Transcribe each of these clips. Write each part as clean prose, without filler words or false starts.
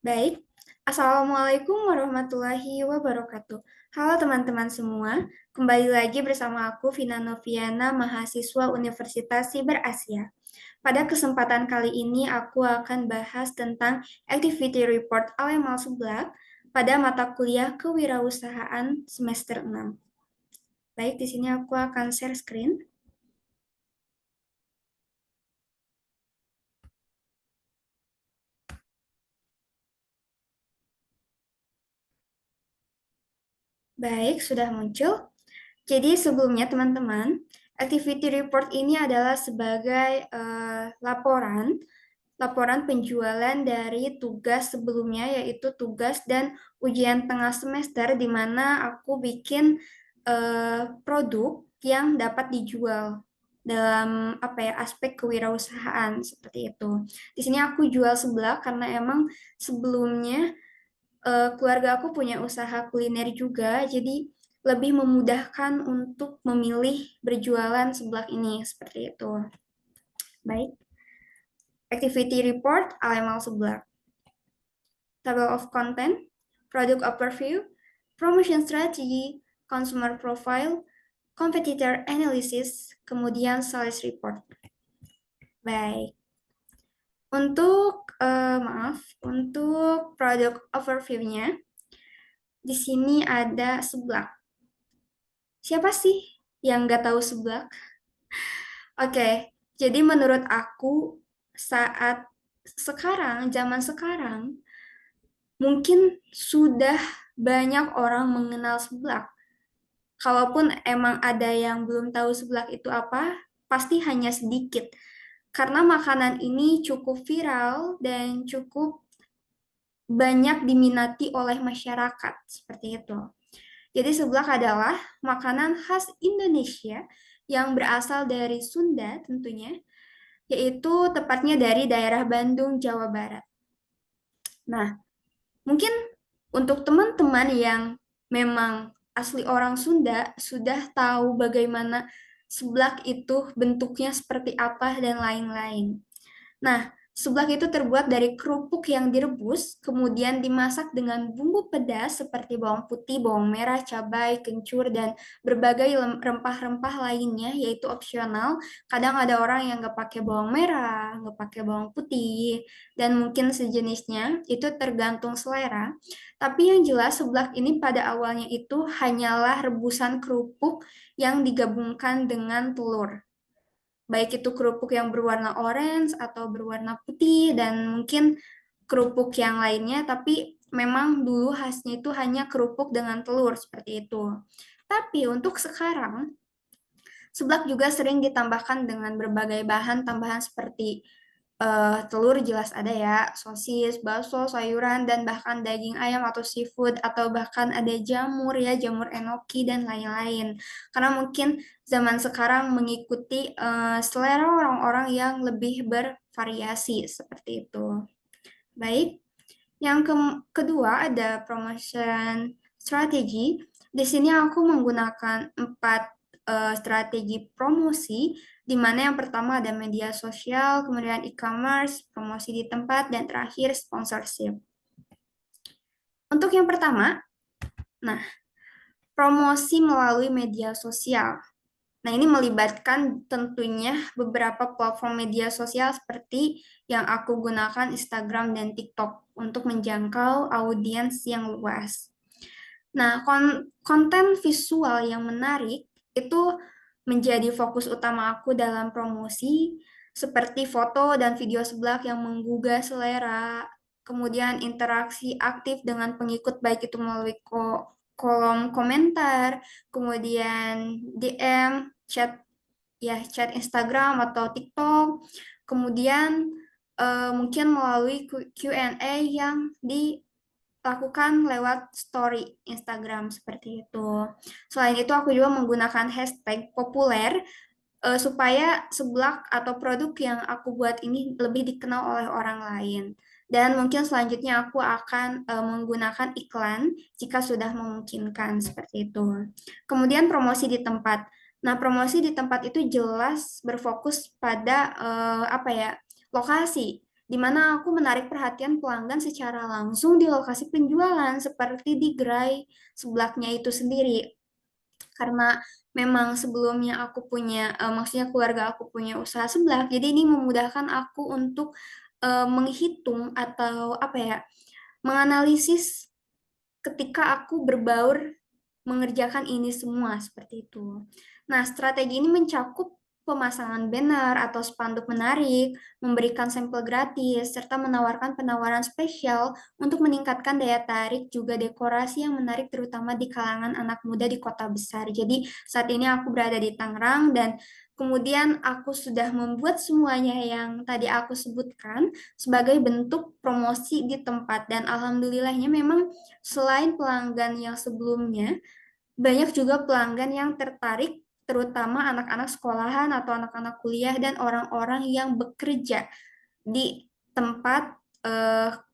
Baik, Assalamualaikum warahmatullahi wabarakatuh. Halo teman-teman semua, kembali lagi bersama aku Vina Noviana, mahasiswa Universitas Siber Asia. Pada kesempatan kali ini aku akan bahas tentang Activity Report Alemal Seblak pada mata kuliah Kewirausahaan semester 6. Baik, di sini aku akan share screen. Baik, sudah muncul. Jadi sebelumnya teman-teman, activity report ini adalah sebagai laporan penjualan dari tugas sebelumnya, yaitu tugas dan ujian tengah semester, di mana aku bikin produk yang dapat dijual dalam aspek kewirausahaan seperti itu. Di sini aku jual seblak karena emang sebelumnya keluarga aku punya usaha kuliner juga, jadi lebih memudahkan untuk memilih berjualan seblak ini seperti itu. Baik, activity report Alemal Seblak. Table of content, product overview, promotion strategy, consumer profile, competitor analysis, kemudian sales report. Baik, untuk produk overview-nya, di sini ada seblak. Siapa sih yang nggak tahu seblak? Oke, jadi menurut aku saat sekarang, zaman sekarang, mungkin sudah banyak orang mengenal seblak. Kalaupun emang ada yang belum tahu seblak itu apa, pasti hanya sedikit. Karena makanan ini cukup viral dan cukup banyak diminati oleh masyarakat, seperti itu. Jadi seblak adalah makanan khas Indonesia yang berasal dari Sunda tentunya, yaitu tepatnya dari daerah Bandung, Jawa Barat. Nah, mungkin untuk teman-teman yang memang asli orang Sunda sudah tahu bagaimana seblak itu bentuknya seperti apa dan lain-lain. Nah, seblak itu terbuat dari kerupuk yang direbus, kemudian dimasak dengan bumbu pedas seperti bawang putih, bawang merah, cabai, kencur, dan berbagai rempah-rempah lainnya, yaitu opsional. Kadang ada orang yang nggak pakai bawang merah, nggak pakai bawang putih, dan mungkin sejenisnya, itu tergantung selera. Tapi yang jelas seblak ini pada awalnya itu hanyalah rebusan kerupuk yang digabungkan dengan telur, baik itu kerupuk yang berwarna orange atau berwarna putih dan mungkin kerupuk yang lainnya, tapi memang dulu khasnya itu hanya kerupuk dengan telur seperti itu. Tapi untuk sekarang, seblak juga sering ditambahkan dengan berbagai bahan tambahan seperti telur jelas ada ya, sosis, bakso, sayuran, dan bahkan daging ayam atau seafood, atau bahkan ada jamur ya, jamur enoki, dan lain-lain. Karena mungkin zaman sekarang mengikuti selera orang-orang yang lebih bervariasi, seperti itu. Baik, yang kedua ada promotion strategy. Di sini aku menggunakan 4 strategi promosi, di mana yang pertama ada media sosial, kemudian e-commerce, promosi di tempat, dan terakhir sponsorship. Untuk yang pertama, nah, promosi melalui media sosial. Nah, ini melibatkan tentunya beberapa platform media sosial seperti yang aku gunakan Instagram dan TikTok untuk menjangkau audiens yang luas. Nah, konten visual yang menarik itu menjadi fokus utama aku dalam promosi, seperti foto dan video seblak yang menggugah selera, kemudian interaksi aktif dengan pengikut baik itu melalui kolom komentar, kemudian DM, chat Instagram atau TikTok, kemudian mungkin melalui Q&A yang dilakukan lewat story Instagram seperti itu. Selain itu aku juga menggunakan hashtag populer supaya seblak atau produk yang aku buat ini lebih dikenal oleh orang lain. Dan mungkin selanjutnya aku akan menggunakan iklan jika sudah memungkinkan seperti itu. Kemudian promosi di tempat. Nah, promosi di tempat itu jelas berfokus pada lokasi. di mana aku menarik perhatian pelanggan secara langsung di lokasi penjualan seperti di gerai seblaknya itu sendiri. Karena memang sebelumnya aku punya, maksudnya keluarga aku punya usaha seblak, jadi ini memudahkan aku untuk menghitung atau apa ya, menganalisis ketika aku berbaur mengerjakan ini semua seperti itu. Nah, strategi ini mencakup pemasangan banner atau spanduk menarik, memberikan sampel gratis, serta menawarkan penawaran spesial untuk meningkatkan daya tarik juga dekorasi yang menarik terutama di kalangan anak muda di kota besar. Jadi saat ini aku berada di Tangerang dan kemudian aku sudah membuat semuanya yang tadi aku sebutkan sebagai bentuk promosi di tempat dan alhamdulillahnya memang selain pelanggan yang sebelumnya, banyak juga pelanggan yang tertarik, terutama anak-anak sekolahan atau anak-anak kuliah dan orang-orang yang bekerja di tempat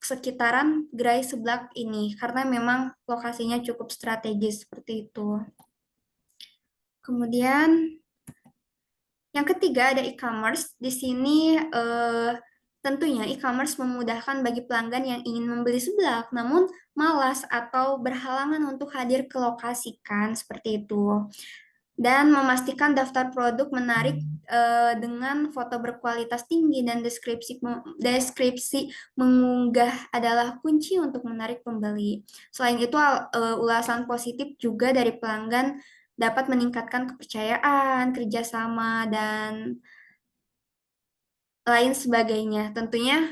sekitaran gerai seblak ini, karena memang lokasinya cukup strategis seperti itu. Kemudian yang ketiga ada e-commerce. Di sini tentunya e-commerce memudahkan bagi pelanggan yang ingin membeli seblak, namun malas atau berhalangan untuk hadir ke lokasi kan, seperti itu. Dan memastikan daftar produk menarik dengan foto berkualitas tinggi dan deskripsi mengunggah adalah kunci untuk menarik pembeli. Selain itu, ulasan positif juga dari pelanggan dapat meningkatkan kepercayaan, kerjasama, dan lain sebagainya. Tentunya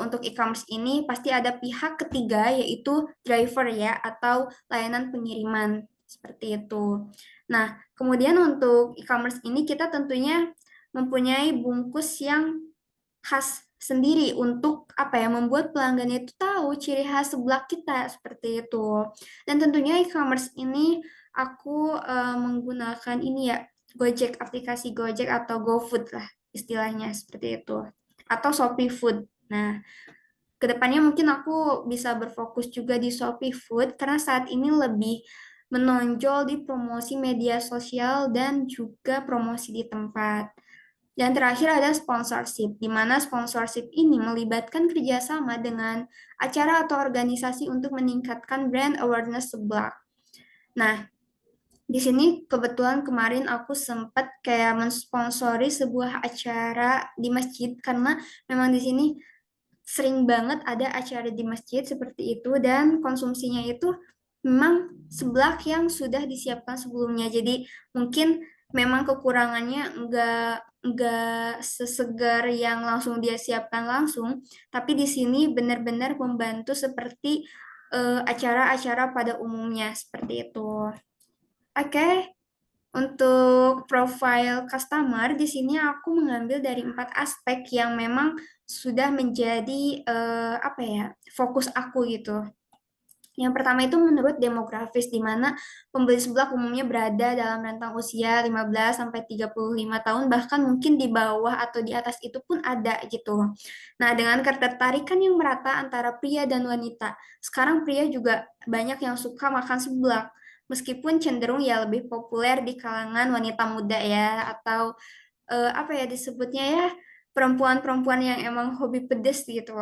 untuk e-commerce ini pasti ada pihak ketiga yaitu driver ya atau layanan pengiriman seperti itu. Nah, kemudian untuk e-commerce ini kita tentunya mempunyai bungkus yang khas sendiri untuk apa ya membuat pelanggan itu tahu ciri khas seblak kita seperti itu. Dan tentunya e-commerce ini aku menggunakan ini ya Gojek, aplikasi Gojek atau GoFood lah istilahnya seperti itu atau Shopee Food. Nah, kedepannya mungkin aku bisa berfokus juga di Shopee Food karena saat ini lebih menonjol di promosi media sosial dan juga promosi di tempat. Dan terakhir ada sponsorship, di mana sponsorship ini melibatkan kerjasama dengan acara atau organisasi untuk meningkatkan brand awareness seblak. Nah, di sini kebetulan kemarin aku sempat kayak mensponsori sebuah acara di masjid karena memang di sini sering banget ada acara di masjid seperti itu dan konsumsinya itu memang seblak yang sudah disiapkan sebelumnya. Jadi mungkin memang kekurangannya enggak sesegar yang langsung dia siapkan langsung, tapi di sini benar-benar membantu seperti acara-acara pada umumnya seperti itu. Oke, untuk profile customer, di sini aku mengambil dari 4 aspek yang memang sudah menjadi apa ya, fokus aku gitu. Yang pertama itu menurut demografis, di mana pembeli seblak umumnya berada dalam rentang usia 15 sampai 35 tahun, bahkan mungkin di bawah atau di atas itu pun ada gitu. Nah, dengan ketertarikan yang merata antara pria dan wanita. Sekarang pria juga banyak yang suka makan seblak, meskipun cenderung ya lebih populer di kalangan wanita muda ya, atau apa ya disebutnya ya, perempuan-perempuan yang emang hobi pedes gitu.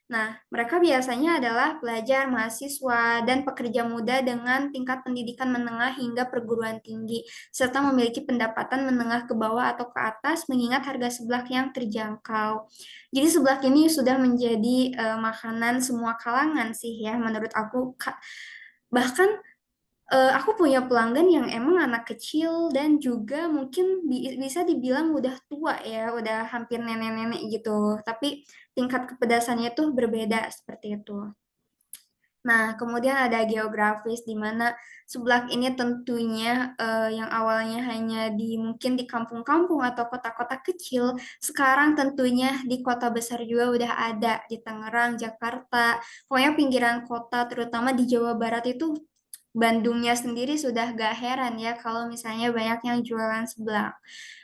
Nah, mereka biasanya adalah pelajar, mahasiswa, dan pekerja muda dengan tingkat pendidikan menengah hingga perguruan tinggi, serta memiliki pendapatan menengah ke bawah atau ke atas, mengingat harga seblak yang terjangkau. Jadi seblak ini sudah menjadi makanan semua kalangan sih ya, menurut aku. Bahkan aku punya pelanggan yang emang anak kecil dan juga mungkin bisa dibilang udah tua ya, udah hampir nenek-nenek gitu. Tapi tingkat kepedasannya tuh berbeda seperti itu. Nah, kemudian ada geografis di mana seblak ini tentunya yang awalnya hanya di mungkin di kampung-kampung atau kota-kota kecil, sekarang tentunya di kota besar juga udah ada di Tangerang, Jakarta, pokoknya pinggiran kota terutama di Jawa Barat itu Bandungnya sendiri sudah gak heran ya kalau misalnya banyak yang jualan seblak.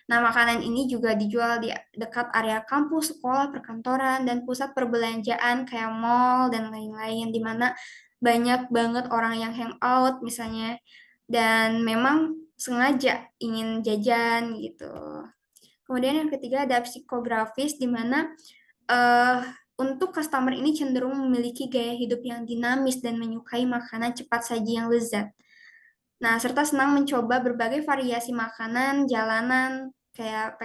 Nah, makanan ini juga dijual di dekat area kampus, sekolah, perkantoran, dan pusat perbelanjaan kayak mall dan lain-lain, di mana banyak banget orang yang hangout misalnya, dan memang sengaja ingin jajan gitu. Kemudian yang ketiga ada psikografis, di mana untuk customer ini cenderung memiliki gaya hidup yang dinamis dan menyukai makanan cepat saji yang lezat. Nah, serta senang mencoba berbagai variasi makanan, jalanan, kayak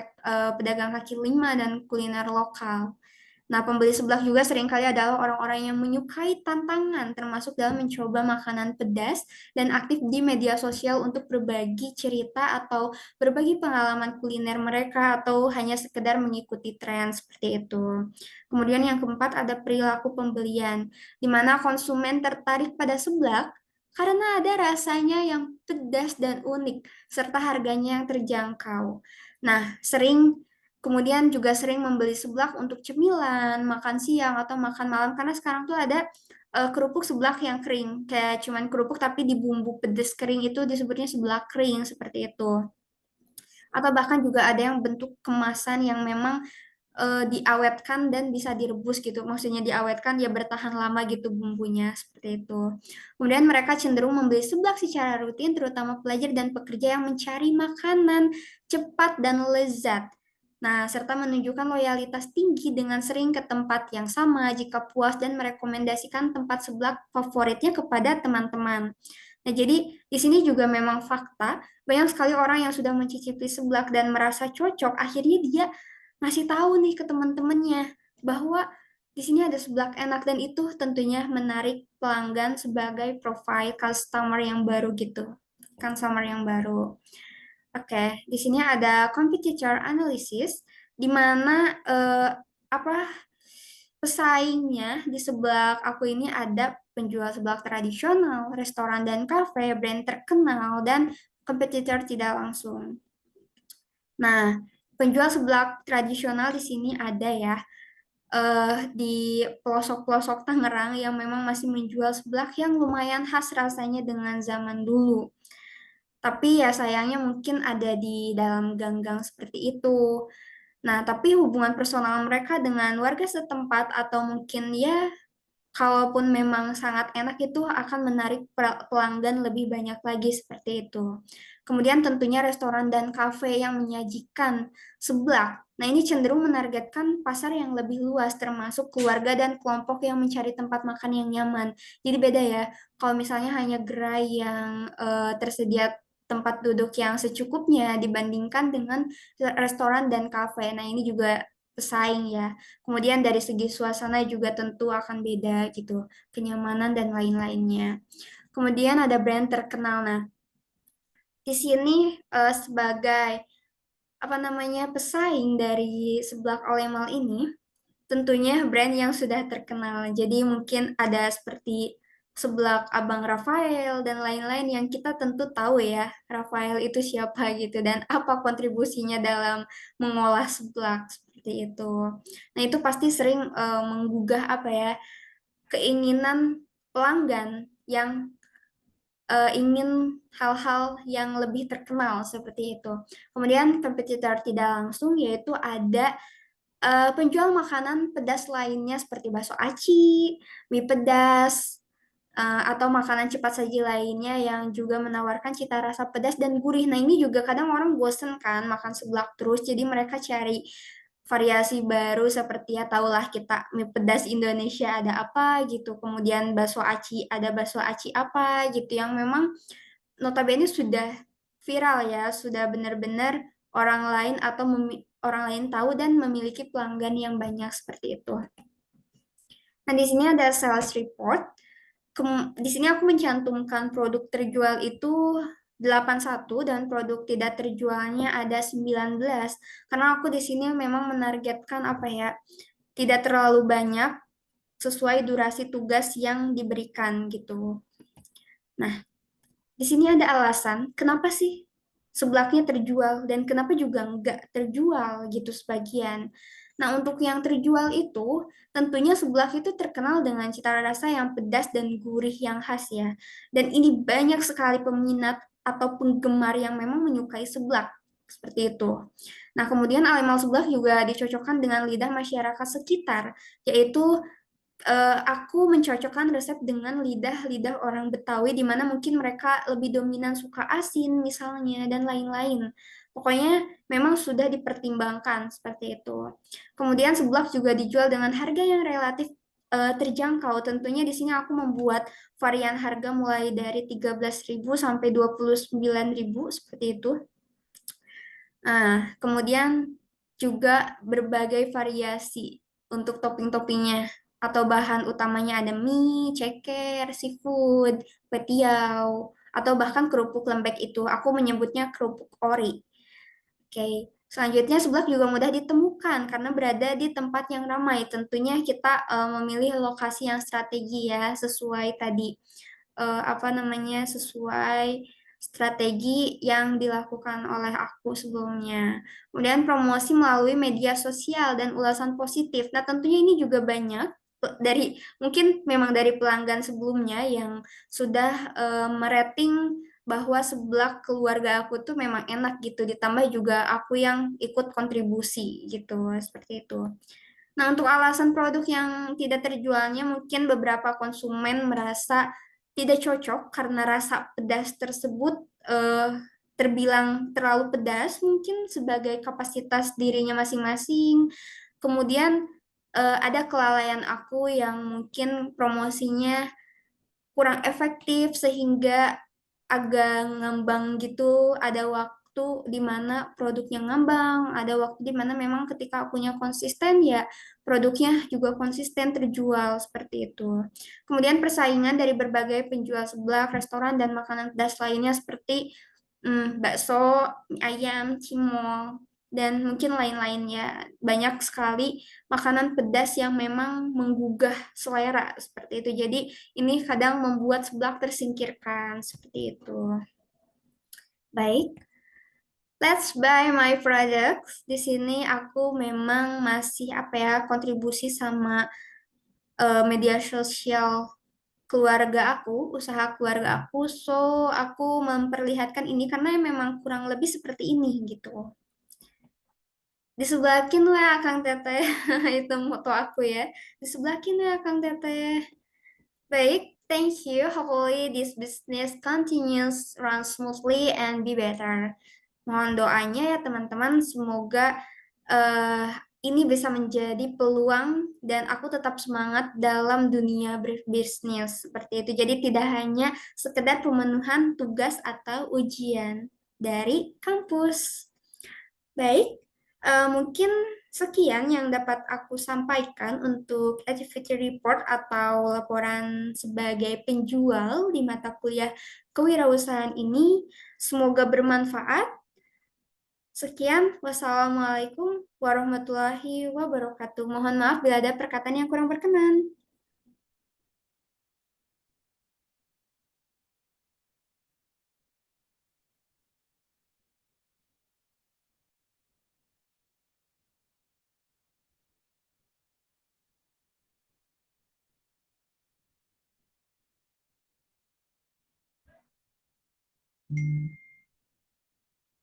pedagang kaki lima dan kuliner lokal. Nah, pembeli seblak juga seringkali adalah orang-orang yang menyukai tantangan, termasuk dalam mencoba makanan pedas dan aktif di media sosial untuk berbagi cerita atau berbagi pengalaman kuliner mereka atau hanya sekedar mengikuti tren seperti itu. Kemudian yang keempat ada perilaku pembelian, di mana konsumen tertarik pada seblak karena ada rasanya yang pedas dan unik, serta harganya yang terjangkau. Nah, kemudian juga sering membeli seblak untuk cemilan, makan siang, atau makan malam. Karena sekarang tuh ada kerupuk seblak yang kering. Kayak cuman kerupuk tapi di bumbu pedas kering itu disebutnya seblak kering, seperti itu. Atau bahkan juga ada yang bentuk kemasan yang memang diawetkan dan bisa direbus gitu. Maksudnya diawetkan ya bertahan lama gitu bumbunya seperti itu. Kemudian mereka cenderung membeli seblak secara rutin terutama pelajar dan pekerja yang mencari makanan cepat dan lezat. Nah, serta menunjukkan loyalitas tinggi dengan sering ke tempat yang sama jika puas dan merekomendasikan tempat seblak favoritnya kepada teman-teman. Nah, jadi di sini juga memang fakta, banyak sekali orang yang sudah mencicipi seblak dan merasa cocok, akhirnya dia ngasih tahu nih ke teman-temannya bahwa di sini ada seblak enak dan itu tentunya menarik pelanggan sebagai profile customer yang baru gitu. Customer yang baru. Oke, di sini ada competitor analysis di mana apa pesaingnya di sebelah aku ini ada penjual seblak tradisional, restoran dan kafe, brand terkenal dan kompetitor tidak langsung. Nah, penjual seblak tradisional di sini ada ya, di pelosok-pelosok Tangerang yang memang masih menjual seblak yang lumayan khas rasanya dengan zaman dulu. Tapi ya sayangnya mungkin ada di dalam gang-gang seperti itu. Nah, tapi hubungan personal mereka dengan warga setempat atau mungkin ya kalaupun memang sangat enak itu akan menarik pelanggan lebih banyak lagi seperti itu. Kemudian tentunya restoran dan kafe yang menyajikan seblak. Nah, ini cenderung menargetkan pasar yang lebih luas termasuk keluarga dan kelompok yang mencari tempat makan yang nyaman. Jadi beda ya. Kalau misalnya hanya gerai yang tersedia tempat duduk yang secukupnya dibandingkan dengan restoran dan kafe. Nah, ini juga pesaing ya. Kemudian dari segi suasana juga tentu akan beda gitu, kenyamanan dan lain-lainnya. Kemudian ada brand terkenal. Nah, di sini sebagai apa namanya pesaing dari seblak Olemal ini, tentunya brand yang sudah terkenal. Jadi mungkin ada seperti seblak Abang Rafael dan lain-lain yang kita tentu tahu ya, Rafael itu siapa gitu dan apa kontribusinya dalam mengolah seblak seperti itu. Nah, itu pasti sering menggugah apa ya, keinginan pelanggan yang ingin hal-hal yang lebih terkenal seperti itu. Kemudian kompetitor tidak langsung yaitu ada penjual makanan pedas lainnya seperti bakso aci, mie pedas, atau makanan cepat saji lainnya yang juga menawarkan cita rasa pedas dan gurih. Nah, ini juga kadang orang bosen kan makan seblak terus, jadi mereka cari variasi baru seperti ya tahulah kita mie pedas Indonesia ada apa gitu. Kemudian bakso aci ada bakso aci apa gitu yang memang notabene sudah viral ya, sudah benar-benar orang lain atau orang lain tahu dan memiliki pelanggan yang banyak seperti itu. Nah, di sini ada sales report. Di sini aku mencantumkan produk terjual itu 81 dan produk tidak terjualnya ada 19. Karena aku di sini memang menargetkan apa ya, tidak terlalu banyak sesuai durasi tugas yang diberikan gitu. Nah, di sini ada alasan kenapa sih seblaknya terjual dan kenapa juga nggak terjual gitu sebagian. Nah, untuk yang terjual itu tentunya seblak itu terkenal dengan cita rasa yang pedas dan gurih yang khas ya. Dan ini banyak sekali peminat atau penggemar yang memang menyukai seblak seperti itu. Nah, kemudian alimal seblak juga dicocokkan dengan lidah masyarakat sekitar, yaitu aku mencocokkan resep dengan lidah-lidah orang Betawi di mana mungkin mereka lebih dominan suka asin misalnya dan lain-lain. Pokoknya memang sudah dipertimbangkan seperti itu. Kemudian seblak juga dijual dengan harga yang relatif terjangkau. Tentunya di sini aku membuat varian harga mulai dari 13.000 sampai 29.000 seperti itu. Nah, kemudian juga berbagai variasi untuk topping-toppingnya atau bahan utamanya ada mie, ceker, seafood, petiau, atau bahkan kerupuk lembek itu. Aku menyebutnya kerupuk ori. Oke, selanjutnya seblak juga mudah ditemukan karena berada di tempat yang ramai. Tentunya kita memilih lokasi yang strategi ya, sesuai tadi apa namanya, sesuai strategi yang dilakukan oleh aku sebelumnya. Kemudian promosi melalui media sosial dan ulasan positif. Nah, tentunya ini juga banyak dari mungkin memang dari pelanggan sebelumnya yang sudah merating bahwa seblak keluarga aku tuh memang enak gitu, ditambah juga aku yang ikut kontribusi gitu, seperti itu. Nah, untuk alasan produk yang tidak terjualnya, mungkin beberapa konsumen merasa tidak cocok karena rasa pedas tersebut terbilang terlalu pedas, mungkin sebagai kapasitas dirinya masing-masing. Kemudian ada kelalaian aku yang mungkin promosinya kurang efektif sehingga agak ngambang gitu. Ada waktu di mana produknya ngambang, ada waktu di mana memang ketika akunya konsisten ya produknya juga konsisten terjual seperti itu. Kemudian persaingan dari berbagai penjual seblak, restoran dan makanan pedas lainnya seperti bakso, mie ayam, cimol, dan mungkin lain-lainnya. Banyak sekali makanan pedas yang memang menggugah selera seperti itu. Jadi ini kadang membuat seblak tersingkirkan seperti itu. Baik, let's buy my products. Di sini aku memang masih apa ya kontribusi sama media sosial keluarga aku, usaha keluarga aku. So, aku memperlihatkan ini karena memang kurang lebih seperti ini gitu. Disebelahin lah Kang Teteh. Itu moto aku ya. Disebelahin ya Kang Teteh. Baik, thank you. Hopefully this business continues run smoothly and be better. Mohon doanya ya teman-teman, semoga eh, ini bisa menjadi peluang dan aku tetap semangat dalam dunia berbisnis seperti itu. Jadi tidak hanya sekedar pemenuhan tugas atau ujian dari kampus. Baik, mungkin sekian yang dapat aku sampaikan untuk activity report atau laporan sebagai penjual di mata kuliah kewirausahaan ini. Semoga bermanfaat. Sekian, wassalamualaikum warahmatullahi wabarakatuh. Mohon maaf bila ada perkataan yang kurang berkenan.